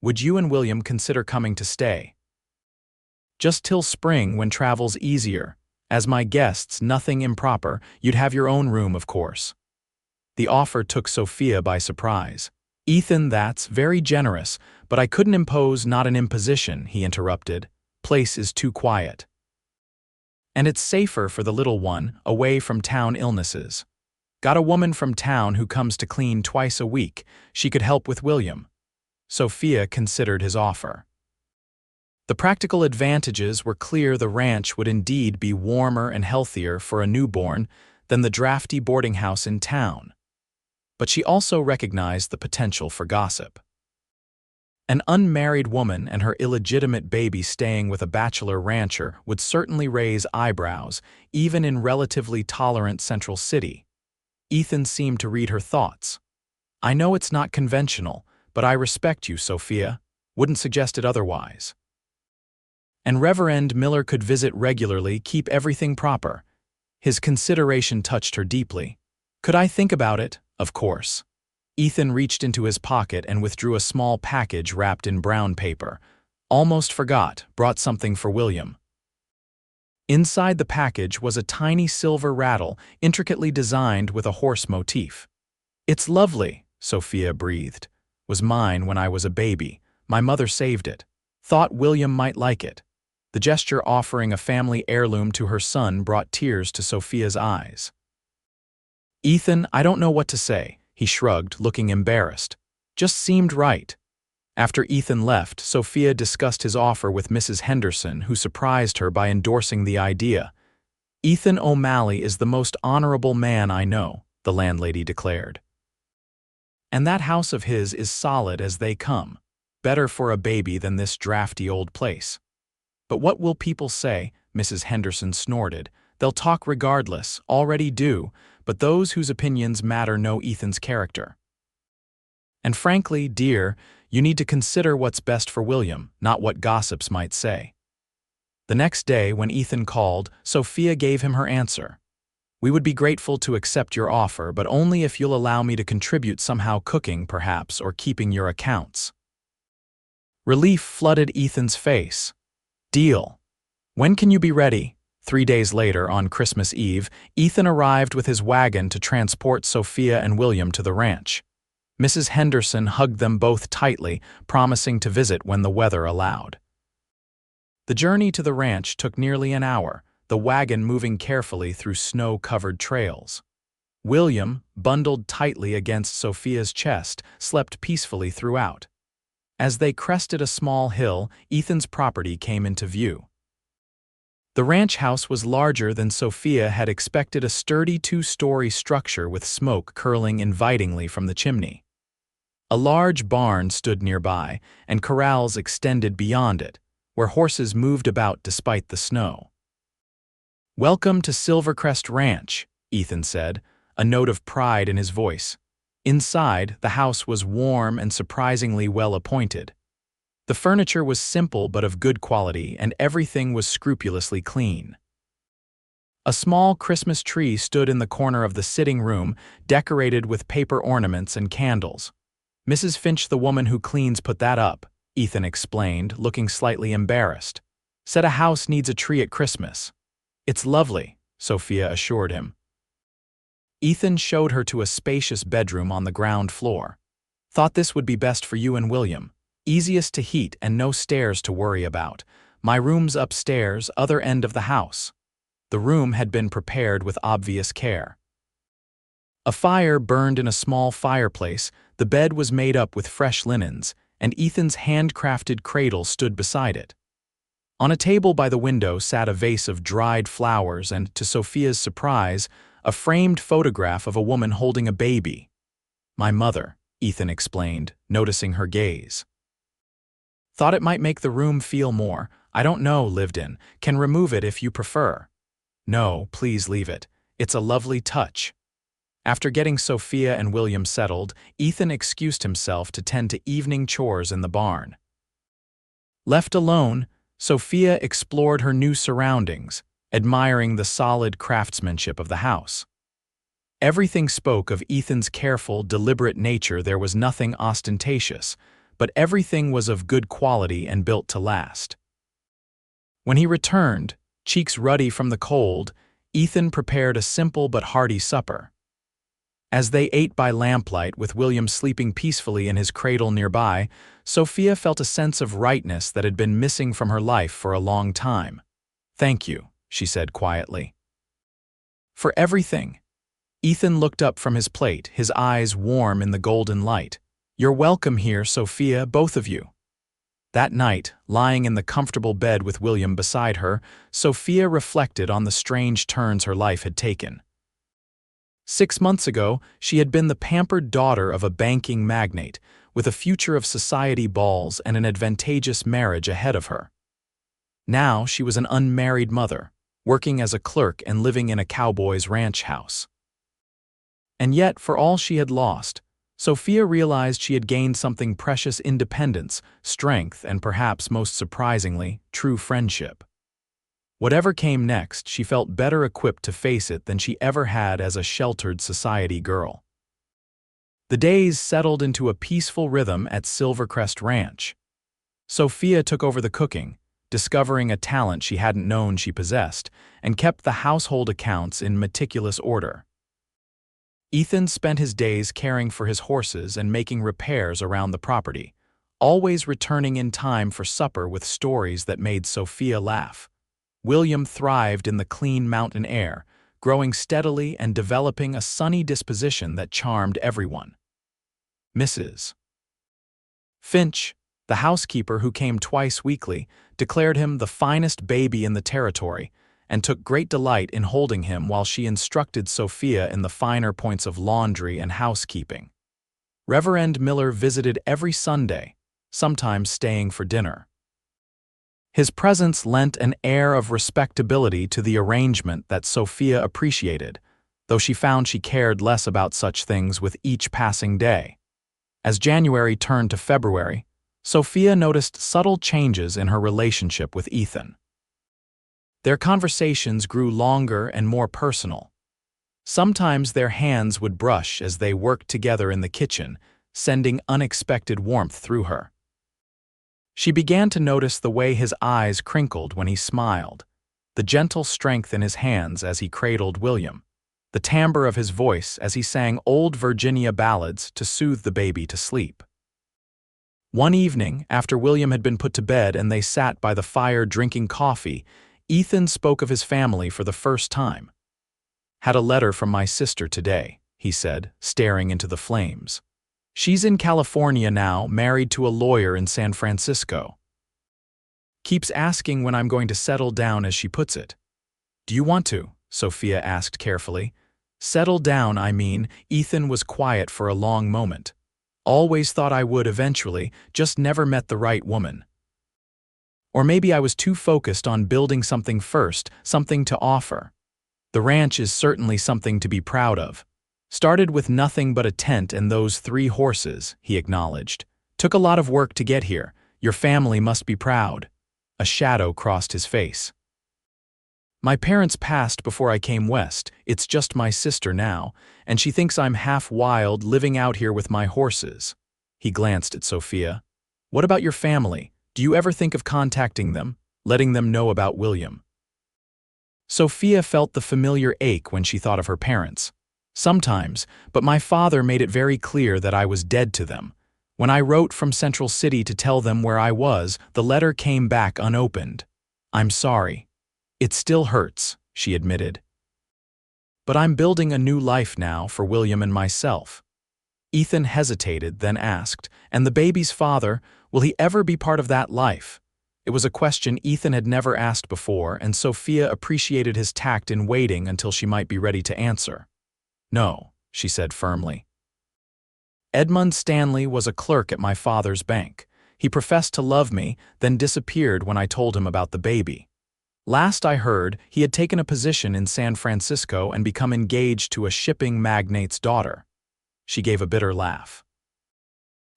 "Would you and William consider coming to stay?" "Just till spring when travel's easier. As my guests, nothing improper. You'd have your own room, of course." The offer took Sophia by surprise. "Ethan, that's very generous, but I couldn't impose, not an imposition," he interrupted. "Place is too quiet. And it's safer for the little one, away from town illnesses. Got a woman from town who comes to clean twice a week. She could help with William." Sophia considered his offer. The practical advantages were clear. The ranch would indeed be warmer and healthier for a newborn than the drafty boarding house in town. But she also recognized the potential for gossip. An unmarried woman and her illegitimate baby staying with a bachelor rancher would certainly raise eyebrows, even in relatively tolerant Central City. Ethan seemed to read her thoughts. "I know it's not conventional, but I respect you, Sophia. Wouldn't suggest it otherwise. And Reverend Miller could visit regularly, keep everything proper." His consideration touched her deeply. "Could I think about it?" "Of course." Ethan reached into his pocket and withdrew a small package wrapped in brown paper. "Almost forgot, brought something for William." Inside the package was a tiny silver rattle, intricately designed with a horse motif. "It's lovely," Sophia breathed. "Was mine when I was a baby. My mother saved it. Thought William might like it." The gesture offering a family heirloom to her son brought tears to Sophia's eyes. "Ethan, I don't know what to say," he shrugged, looking embarrassed. "Just seemed right." After Ethan left, Sophia discussed his offer with Mrs. Henderson, who surprised her by endorsing the idea. "Ethan O'Malley is the most honorable man I know," the landlady declared. "And that house of his is solid as they come. Better for a baby than this drafty old place." "But what will people say?" Mrs. Henderson snorted. "They'll talk regardless, already do, but those whose opinions matter know Ethan's character. And frankly, dear, you need to consider what's best for William, not what gossips might say." The next day, when Ethan called, Sophia gave him her answer. "We would be grateful to accept your offer, but only if you'll allow me to contribute somehow, cooking, perhaps, or keeping your accounts." Relief flooded Ethan's face. "Deal. When can you be ready?" 3 days later, on Christmas Eve, Ethan arrived with his wagon to transport Sophia and William to the ranch. Mrs. Henderson hugged them both tightly, promising to visit when the weather allowed. The journey to the ranch took nearly an hour, the wagon moving carefully through snow-covered trails. William, bundled tightly against Sophia's chest, slept peacefully throughout. As they crested a small hill, Ethan's property came into view. The ranch house was larger than Sophia had expected, a sturdy 2-story structure with smoke curling invitingly from the chimney. A large barn stood nearby, and corrals extended beyond it, where horses moved about despite the snow. "Welcome to Silvercrest Ranch," Ethan said, a note of pride in his voice. Inside, the house was warm and surprisingly well appointed. The furniture was simple but of good quality, and everything was scrupulously clean. A small Christmas tree stood in the corner of the sitting room, decorated with paper ornaments and candles. "Mrs. Finch, the woman who cleans, put that up," Ethan explained, looking slightly embarrassed. "Said a house needs a tree at Christmas." "It's lovely," Sophia assured him. Ethan showed her to a spacious bedroom on the ground floor. Thought this would be best for you and William. Easiest to heat and no stairs to worry about. My room's upstairs, other end of the house." The room had been prepared with obvious care. A fire burned in a small fireplace, the bed was made up with fresh linens, and Ethan's handcrafted cradle stood beside it. On a table by the window sat a vase of dried flowers and, to Sophia's surprise, a framed photograph of a woman holding a baby. "My mother," Ethan explained, noticing her gaze. "Thought it might make the room feel more, I don't know, lived in. Can remove it if you prefer." "No, please leave it. It's a lovely touch." After getting Sophia and William settled, Ethan excused himself to tend to evening chores in the barn. Left alone, Sophia explored her new surroundings, admiring the solid craftsmanship of the house. Everything spoke of Ethan's careful, deliberate nature. There was nothing ostentatious, but everything was of good quality and built to last. When he returned, cheeks ruddy from the cold, Ethan prepared a simple but hearty supper. As they ate by lamplight, with William sleeping peacefully in his cradle nearby, Sophia felt a sense of rightness that had been missing from her life for a long time. "Thank you," she said quietly. "For everything." Ethan looked up from his plate, his eyes warm in the golden light. "You're welcome here, Sophia, both of you." That night, lying in the comfortable bed with William beside her, Sophia reflected on the strange turns her life had taken. 6 months ago, she had been the pampered daughter of a banking magnate, with a future of society balls and an advantageous marriage ahead of her. Now she was an unmarried mother, working as a clerk and living in a cowboy's ranch house. And yet, for all she had lost, Sophia realized she had gained something precious: independence, strength, and perhaps most surprisingly, true friendship. Whatever came next, she felt better equipped to face it than she ever had as a sheltered society girl. The days settled into a peaceful rhythm at Silvercrest Ranch. Sophia took over the cooking, discovering a talent she hadn't known she possessed, and kept the household accounts in meticulous order. Ethan spent his days caring for his horses and making repairs around the property, always returning in time for supper with stories that made Sophia laugh. William thrived in the clean mountain air, growing steadily and developing a sunny disposition that charmed everyone. Mrs. Finch, the housekeeper who came twice weekly, declared him the finest baby in the territory and took great delight in holding him while she instructed Sophia in the finer points of laundry and housekeeping. Reverend Miller visited every Sunday, sometimes staying for dinner. His presence lent an air of respectability to the arrangement that Sophia appreciated, though she found she cared less about such things with each passing day. As January turned to February, Sophia noticed subtle changes in her relationship with Ethan. Their conversations grew longer and more personal. Sometimes their hands would brush as they worked together in the kitchen, sending unexpected warmth through her. She began to notice the way his eyes crinkled when he smiled, the gentle strength in his hands as he cradled William, the timbre of his voice as he sang old Virginia ballads to soothe the baby to sleep. One evening, after William had been put to bed and they sat by the fire drinking coffee, Ethan spoke of his family for the first time. "Had a letter from my sister today," he said, staring into the flames. "She's in California now, married to a lawyer in San Francisco. Keeps asking when I'm going to settle down, as she puts it." "Do you want to?" Sophia asked carefully. "Settle down, I mean." Ethan was quiet for a long moment. "Always thought I would eventually, just never met the right woman. Or maybe I was too focused on building something first, something to offer. The ranch is certainly something to be proud of. Started with nothing but a tent and those 3 horses," he acknowledged. "Took a lot of work to get here. Your family must be proud." A shadow crossed his face. "My parents passed before I came west. It's just my sister now, and she thinks I'm half wild living out here with my horses." He glanced at Sophia. "What about your family? Do you ever think of contacting them, letting them know about William?" Sophia felt the familiar ache when she thought of her parents. "Sometimes, but my father made it very clear that I was dead to them. When I wrote from Central City to tell them where I was, the letter came back unopened. I'm sorry. It still hurts, she admitted. But I'm building a new life now for William and myself. Ethan hesitated, then asked, and the baby's father, will he ever be part of that life? It was a question Ethan had never asked before, and Sophia appreciated his tact in waiting until she might be ready to answer. No, she said firmly. Edmund Stanley was a clerk at my father's bank. He professed to love me, then disappeared when I told him about the baby. Last I heard, he had taken a position in San Francisco and become engaged to a shipping magnate's daughter. She gave a bitter laugh.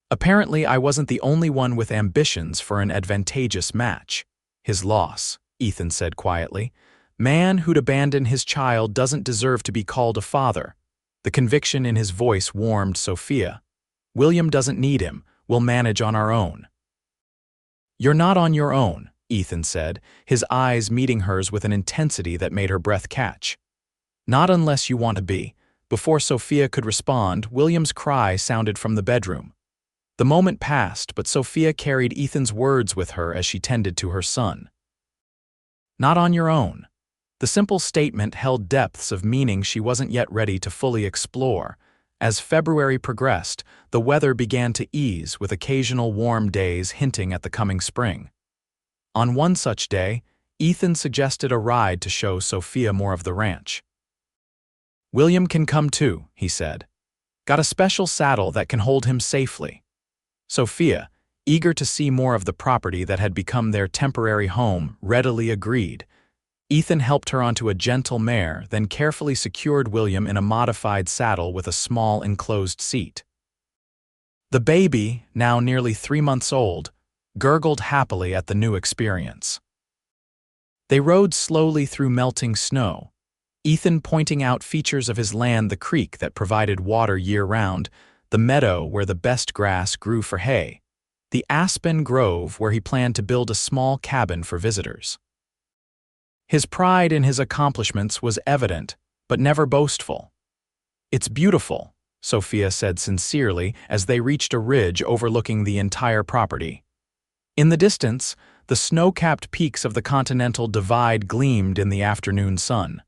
Apparently, I wasn't the only one with ambitions for an advantageous match. His loss, Ethan said quietly. Man who'd abandon his child doesn't deserve to be called a father. The conviction in his voice warmed Sophia. William doesn't need him. We'll manage on our own. You're not on your own, Ethan said, his eyes meeting hers with an intensity that made her breath catch. Not unless you want to be. Before Sophia could respond, William's cry sounded from the bedroom. The moment passed, but Sophia carried Ethan's words with her as she tended to her son. Not on your own. The simple statement held depths of meaning she wasn't yet ready to fully explore. As February progressed, the weather began to ease, with occasional warm days hinting at the coming spring. On one such day, Ethan suggested a ride to show Sophia more of the ranch. William can come too, he said. Got a special saddle that can hold him safely. Sophia, eager to see more of the property that had become their temporary home, readily agreed. Ethan helped her onto a gentle mare, then carefully secured William in a modified saddle with a small enclosed seat. The baby, now nearly 3 months old, gurgled happily at the new experience. They rode slowly through melting snow, Ethan pointing out features of his land, the creek that provided water year-round, the meadow where the best grass grew for hay, the aspen grove where he planned to build a small cabin for visitors. His pride in his accomplishments was evident, but never boastful. It's beautiful, Sophia said sincerely as they reached a ridge overlooking the entire property. In the distance, the snow-capped peaks of the Continental Divide gleamed in the afternoon sun.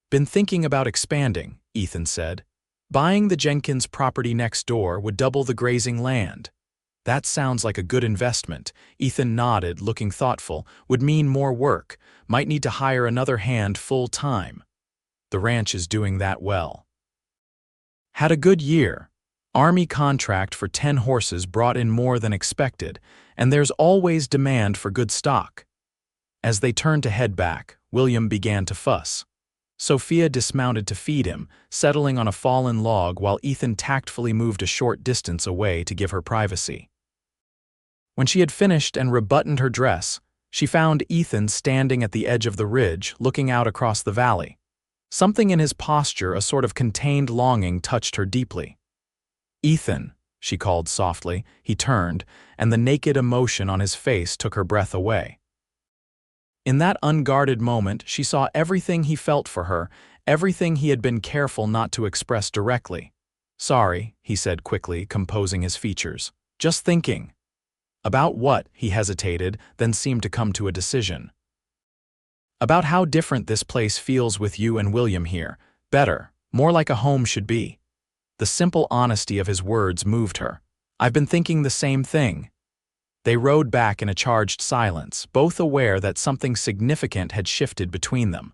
Been thinking about expanding, Ethan said. Buying the Jenkins property next door would double the grazing land. That sounds like a good investment, Ethan nodded, looking thoughtful. Would mean more work, might need to hire another hand full-time. The ranch is doing that well. Had a good year. Army contract for 10 horses brought in more than expected, and there's always demand for good stock. As they turned to head back, William began to fuss. Sophia dismounted to feed him, settling on a fallen log while Ethan tactfully moved a short distance away to give her privacy. When she had finished and rebuttoned her dress, she found Ethan standing at the edge of the ridge, looking out across the valley. Something in his posture, a sort of contained longing, touched her deeply. Ethan, she called softly. He turned, and the naked emotion on his face took her breath away. In that unguarded moment, she saw everything he felt for her, everything he had been careful not to express directly. Sorry, he said quickly, composing his features. Just thinking. About what? He hesitated, then seemed to come to a decision. About how different this place feels with you and William here. Better, more like a home should be. The simple honesty of his words moved her. I've been thinking the same thing. They rode back in a charged silence, both aware that something significant had shifted between them.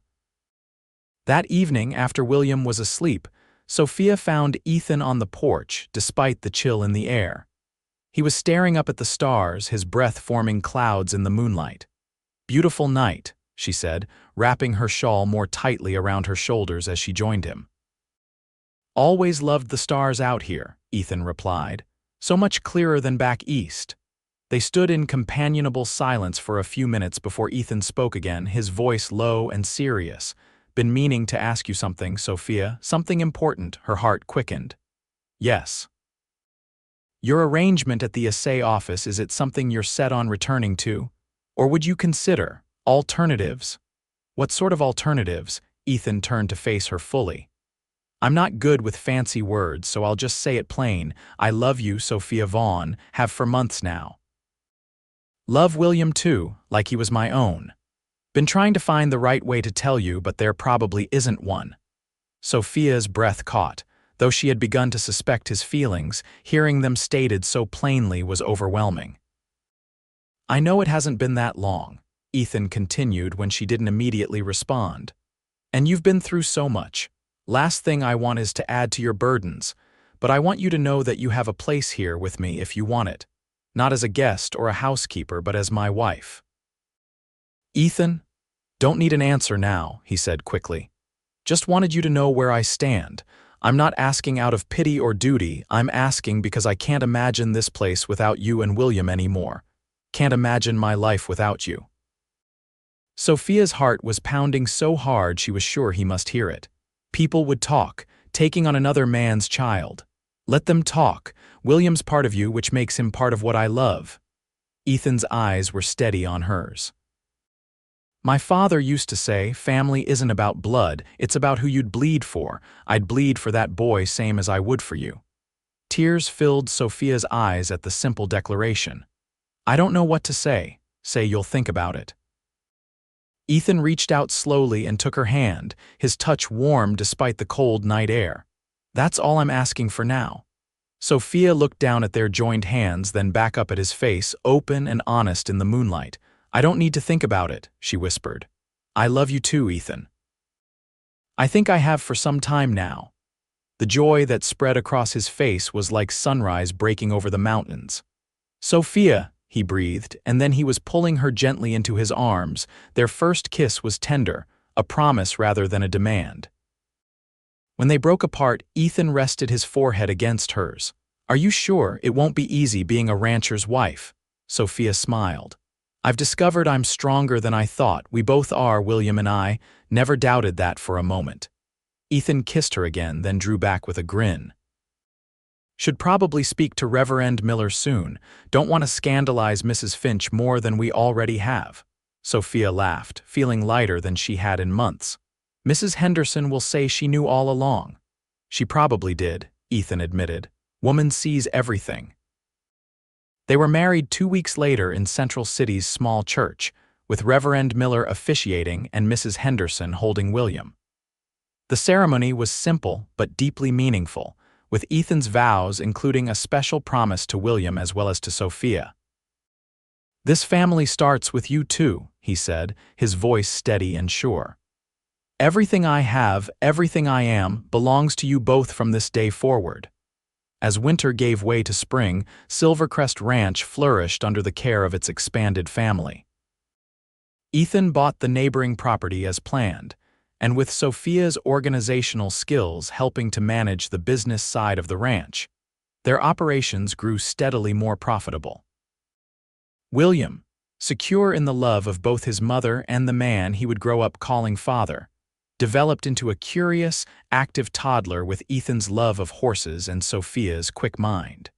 That evening, after William was asleep, Sophia found Ethan on the porch, despite the chill in the air. He was staring up at the stars, his breath forming clouds in the moonlight. Beautiful night, she said, wrapping her shawl more tightly around her shoulders as she joined him. Always loved the stars out here, Ethan replied. So much clearer than back east. They stood in companionable silence for a few minutes before Ethan spoke again, his voice low and serious. Been meaning to ask you something, Sophia, something important, her heart quickened. Yes. Your arrangement at the assay office, is it something you're set on returning to? Or would you consider alternatives? What sort of alternatives? Ethan turned to face her fully. I'm not good with fancy words, so I'll just say it plain. I love you, Sophia Vaughn, have for months now. Love William too, like he was my own. Been trying to find the right way to tell you, but there probably isn't one. Sophia's breath caught. Though she had begun to suspect his feelings, hearing them stated so plainly was overwhelming. I know it hasn't been that long, Ethan continued when she didn't immediately respond. And you've been through so much. Last thing I want is to add to your burdens, but I want you to know that you have a place here with me if you want it. Not as a guest or a housekeeper, but as my wife. Ethan, don't need an answer now, he said quickly. Just wanted you to know where I stand. I'm not asking out of pity or duty, I'm asking because I can't imagine this place without you and William anymore. Can't imagine my life without you. Sophia's heart was pounding so hard she was sure he must hear it. People would talk, taking on another man's child. Let them talk. William's part of you, which makes him part of what I love. Ethan's eyes were steady on hers. My father used to say, family isn't about blood, it's about who you'd bleed for. I'd bleed for that boy same as I would for you. Tears filled Sophia's eyes at the simple declaration. I don't know what to say. Say you'll think about it. Ethan reached out slowly and took her hand, his touch warm despite the cold night air. That's all I'm asking for now. Sophia looked down at their joined hands, then back up at his face, open and honest in the moonlight. I don't need to think about it, she whispered. I love you too, Ethan. I think I have for some time now. The joy that spread across his face was like sunrise breaking over the mountains. Sophia, he breathed, and then he was pulling her gently into his arms. Their first kiss was tender, a promise rather than a demand. When they broke apart, Ethan rested his forehead against hers. Are you sure it won't be easy being a rancher's wife? Sophia smiled. I've discovered I'm stronger than I thought. We both are, William and I. Never doubted that for a moment. Ethan kissed her again, then drew back with a grin. Should probably speak to Reverend Miller soon. Don't want to scandalize Mrs. Finch more than we already have. Sophia laughed, feeling lighter than she had in months. Mrs. Henderson will say she knew all along. She probably did, Ethan admitted. Woman sees everything. They were married 2 weeks later in Central City's small church, with Reverend Miller officiating and Mrs. Henderson holding William. The ceremony was simple but deeply meaningful, with Ethan's vows including a special promise to William as well as to Sophia. This family starts with you too, he said, his voice steady and sure. Everything I have, everything I am, belongs to you both from this day forward. As winter gave way to spring, Silvercrest Ranch flourished under the care of its expanded family. Ethan bought the neighboring property as planned, and with Sophia's organizational skills helping to manage the business side of the ranch, their operations grew steadily more profitable. William, secure in the love of both his mother and the man he would grow up calling father, developed into a curious, active toddler with Ethan's love of horses and Sophia's quick mind.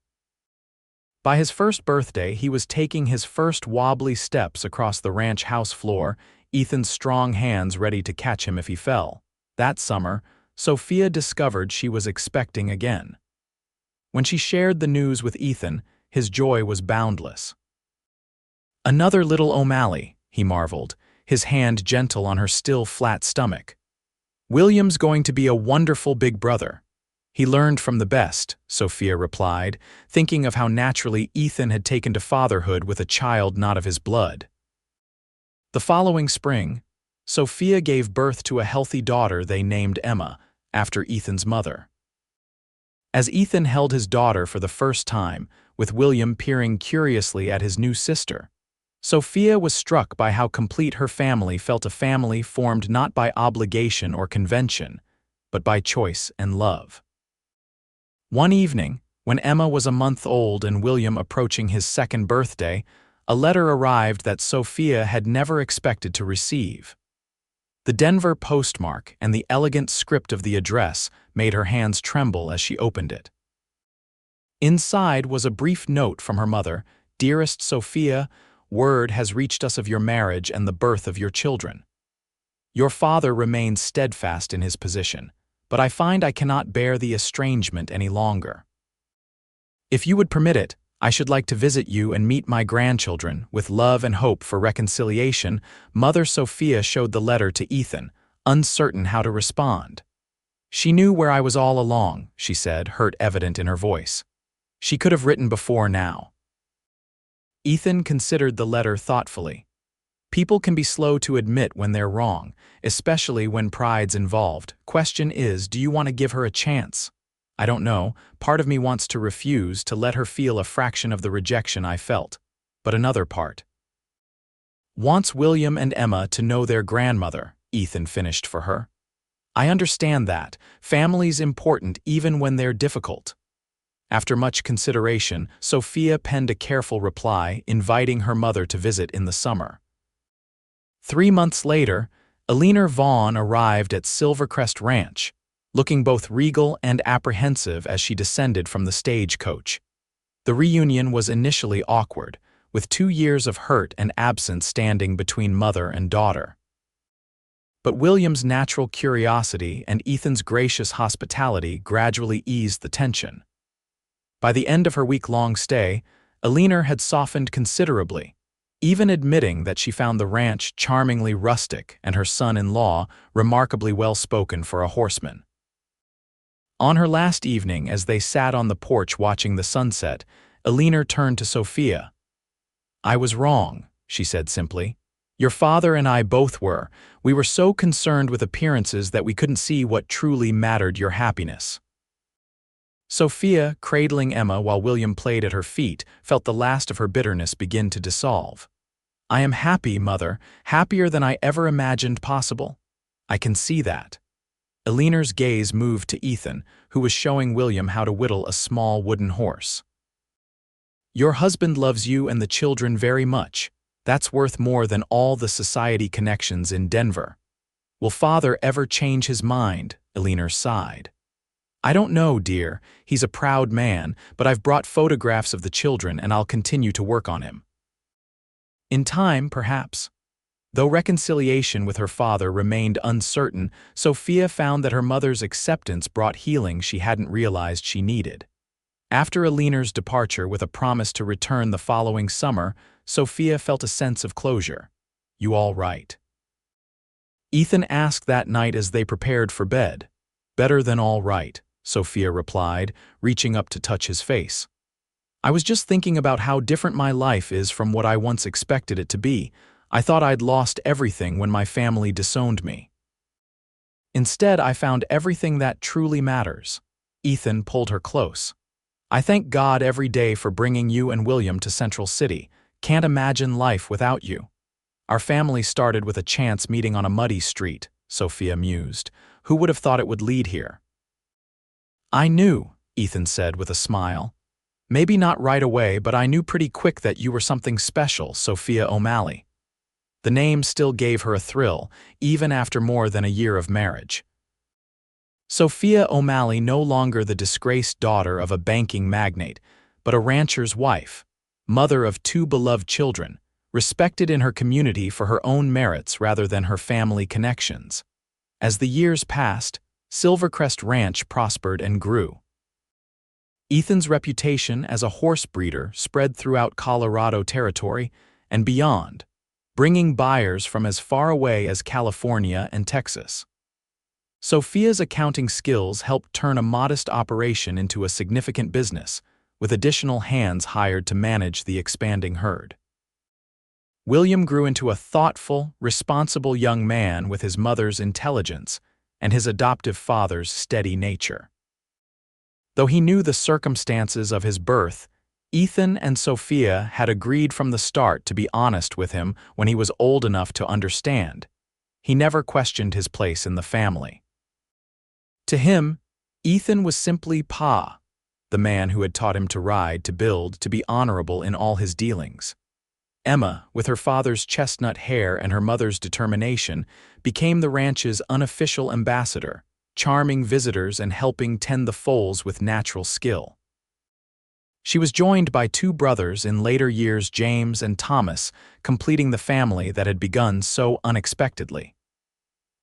By his first birthday, he was taking his first wobbly steps across the ranch house floor, Ethan's strong hands ready to catch him if he fell. That summer, Sophia discovered she was expecting again. When she shared the news with Ethan, his joy was boundless. Another little O'Malley, he marveled, his hand gentle on her still flat stomach. William's going to be a wonderful big brother. He learned from the best, Sophia replied, thinking of how naturally Ethan had taken to fatherhood with a child not of his blood. The following spring, Sophia gave birth to a healthy daughter they named Emma, after Ethan's mother. As Ethan held his daughter for the first time, with William peering curiously at his new sister, Sophia was struck by how complete her family felt, a family formed not by obligation or convention, but by choice and love. One evening, when Emma was a month old and William approaching his second birthday, a letter arrived that Sophia had never expected to receive. The Denver postmark and the elegant script of the address made her hands tremble as she opened it. Inside was a brief note from her mother. Dearest Sophia, word has reached us of your marriage and the birth of your children. Your father remains steadfast in his position, but I find I cannot bear the estrangement any longer. If you would permit it, I should like to visit you and meet my grandchildren. With love and hope for reconciliation, Mother Sophia showed the letter to Ethan, uncertain how to respond. She knew where I was all along, she said, hurt evident in her voice. She could have written before now. Ethan considered the letter thoughtfully. People can be slow to admit when they're wrong, especially when pride's involved. Question is, do you want to give her a chance? I don't know, part of me wants to refuse to let her feel a fraction of the rejection I felt. But another part wants William and Emma to know their grandmother, Ethan finished for her. I understand that. Family's important even when they're difficult. After much consideration, Sophia penned a careful reply inviting her mother to visit in the summer. 3 months later, Sophia Vaughn arrived at Silvercrest Ranch, looking both regal and apprehensive as she descended from the stagecoach. The reunion was initially awkward, with 2 years of hurt and absence standing between mother and daughter. But William's natural curiosity and Ethan's gracious hospitality gradually eased the tension. By the end of her week-long stay, Sophia had softened considerably, even admitting that she found the ranch charmingly rustic and her son-in-law remarkably well-spoken for a horseman. On her last evening, as they sat on the porch watching the sunset, Sophia turned to Sophia. "I was wrong," she said simply. "Your father and I both were. We were so concerned with appearances that we couldn't see what truly mattered, your happiness." Sophia, cradling Emma while William played at her feet, felt the last of her bitterness begin to dissolve. "I am happy, Mother, happier than I ever imagined possible. I can see that." Sophie's gaze moved to Ethan, who was showing William how to whittle a small wooden horse. "Your husband loves you and the children very much. That's worth more than all the society connections in Denver. Will Father ever change his mind?" Sophia sighed. "I don't know, dear. He's a proud man, but I've brought photographs of the children and I'll continue to work on him. In time, perhaps." Though reconciliation with her father remained uncertain, Sophia found that her mother's acceptance brought healing she hadn't realized she needed. After Sophia's departure with a promise to return the following summer, Sophia felt a sense of closure. "You all right?" Ethan asked that night as they prepared for bed. "Better than all right," Sophia replied, reaching up to touch his face. "I was just thinking about how different my life is from what I once expected it to be. I thought I'd lost everything when my family disowned me. Instead, I found everything that truly matters." Ethan pulled her close. "I thank God every day for bringing you and William to Central City. Can't imagine life without you." "Our family started with a chance meeting on a muddy street," Sophia mused. "Who would have thought it would lead here?" "I knew," Ethan said with a smile. "Maybe not right away, but I knew pretty quick that you were something special, Sophia O'Malley." The name still gave her a thrill, even after more than a year of marriage. Sophia O'Malley, no longer the disgraced daughter of a banking magnate, but a rancher's wife, mother of 2 beloved children, respected in her community for her own merits rather than her family connections. As the years passed, Silvercrest Ranch prospered and grew. Ethan's reputation as a horse breeder spread throughout Colorado Territory and beyond, bringing buyers from as far away as California and Texas. Sophia's accounting skills helped turn a modest operation into a significant business, with additional hands hired to manage the expanding herd. William grew into a thoughtful, responsible young man with his mother's intelligence and his adoptive father's steady nature. Though he knew the circumstances of his birth, Ethan and Sophia had agreed from the start to be honest with him when he was old enough to understand. He never questioned his place in the family. To him, Ethan was simply Pa, the man who had taught him to ride, to build, to be honorable in all his dealings. Emma, with her father's chestnut hair and her mother's determination, became the ranch's unofficial ambassador, charming visitors and helping tend the foals with natural skill. She was joined by 2 brothers in later years, James and Thomas, completing the family that had begun so unexpectedly.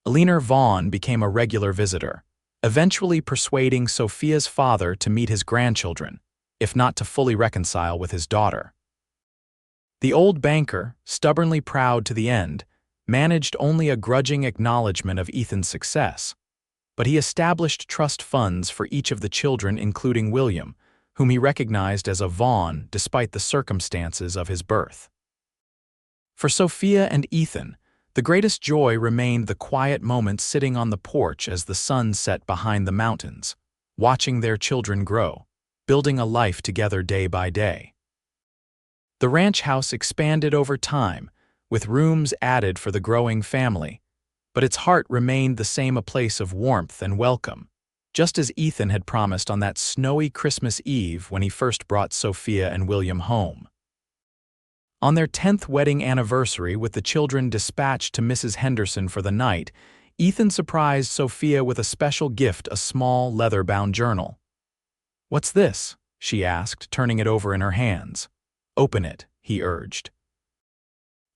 Sophia Vaughn became a regular visitor, eventually persuading Sophia's father to meet his grandchildren, if not to fully reconcile with his daughter. The old banker, stubbornly proud to the end, managed only a grudging acknowledgement of Ethan's success, but he established trust funds for each of the children, including William, whom he recognized as a Vaughn despite the circumstances of his birth. For Sophia and Ethan, the greatest joy remained the quiet moments sitting on the porch as the sun set behind the mountains, watching their children grow, building a life together day by day. The ranch house expanded over time, with rooms added for the growing family, but its heart remained the same, a place of warmth and welcome, just as Ethan had promised on that snowy Christmas Eve when he first brought Sophia and William home. On their 10th wedding anniversary, with the children dispatched to Mrs. Henderson for the night, Ethan surprised Sophia with a special gift, a small leather-bound journal. "What's this?" she asked, turning it over in her hands. "Open it," he urged.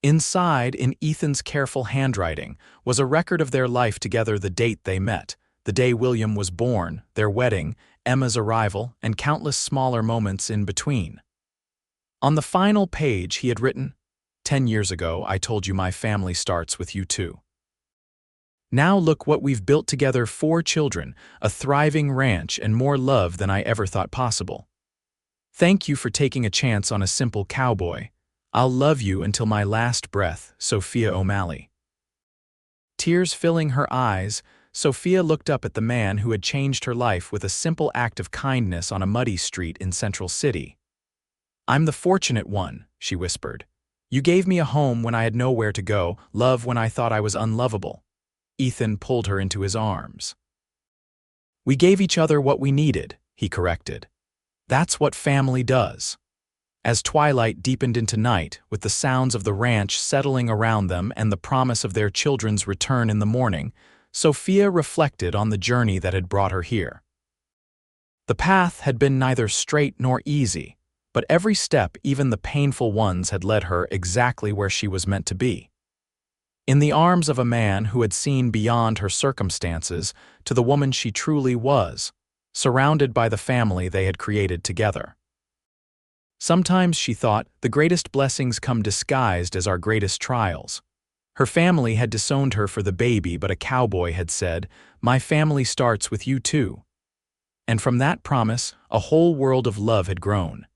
Inside, in Ethan's careful handwriting, was a record of their life together: the date they met, the day William was born, their wedding, Emma's arrival, and countless smaller moments in between. On the final page he had written, "10 years ago, I told you my family starts with you too. Now look what we've built together: 4 children, a thriving ranch, and more love than I ever thought possible. Thank you for taking a chance on a simple cowboy. I'll love you until my last breath, Sophia O'Malley." Tears filling her eyes, Sophia looked up at the man who had changed her life with a simple act of kindness on a muddy street in Central City. "I'm the fortunate one," she whispered. "You gave me a home when I had nowhere to go, love when I thought I was unlovable." Ethan pulled her into his arms. "We gave each other what we needed," he corrected. "That's what family does." As twilight deepened into night, with the sounds of the ranch settling around them and the promise of their children's return in the morning, Sophia reflected on the journey that had brought her here. The path had been neither straight nor easy, but every step, even the painful ones, had led her exactly where she was meant to be. In the arms of a man who had seen beyond her circumstances to the woman she truly was, surrounded by the family they had created together. Sometimes, she thought, the greatest blessings come disguised as our greatest trials. Her family had disowned her for the baby, but a cowboy had said, "My family starts with you too." And from that promise, a whole world of love had grown.